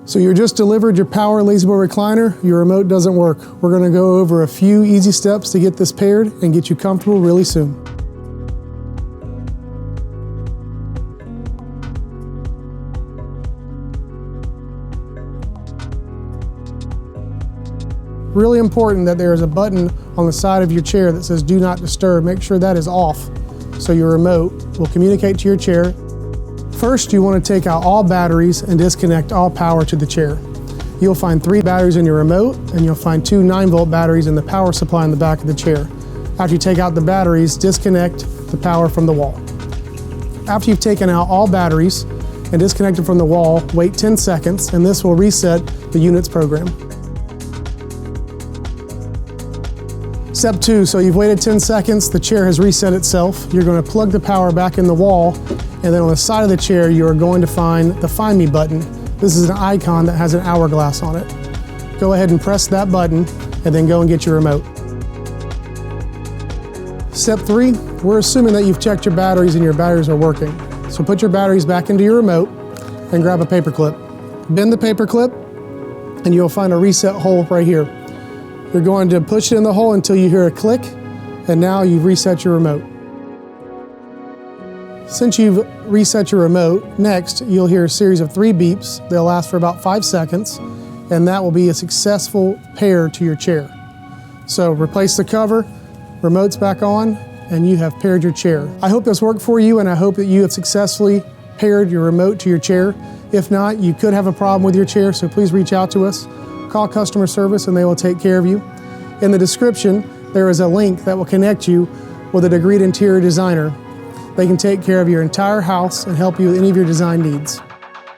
So you just delivered your power La-Z-Boy recliner, your remote doesn't work. We're going to go over a few easy steps to get this paired and get you comfortable really soon. Really important that there is a button on the side of your chair that says do not disturb. Make sure that is off so your remote will communicate to your chair. First, you want to take out all batteries and disconnect all power to the chair. You'll find 3 batteries in your remote, and you'll find 2 9-volt batteries in the power supply in the back of the chair. After you take out the batteries, disconnect the power from the wall. After you've taken out all batteries and disconnected from the wall, wait 10 seconds, and this will reset the unit's program. Step 2, so you've waited 10 seconds, the chair has reset itself. You're going to plug the power back in the wall, and then on the side of the chair, you are going to find the Find Me button. This is an icon that has an hourglass on it. Go ahead and press that button, and then go and get your remote. Step 3, we're assuming that you've checked your batteries and your batteries are working. So put your batteries back into your remote and grab a paper clip. Bend the paper clip, and you'll find a reset hole right here. You're going to push it in the hole until you hear a click, and now you've reset your remote. Since you've reset your remote, next you'll hear a series of 3 beeps. They'll last for about 5 seconds, and that will be a successful pair to your chair. So replace the cover, remote's back on, and you have paired your chair. I hope this worked for you, and I hope that you have successfully paired your remote to your chair. If not, you could have a problem with your chair, so please reach out to us. Call customer service and they will take care of you. In the description, there is a link that will connect you with a degreed interior designer. They can take care of your entire house and help you with any of your design needs.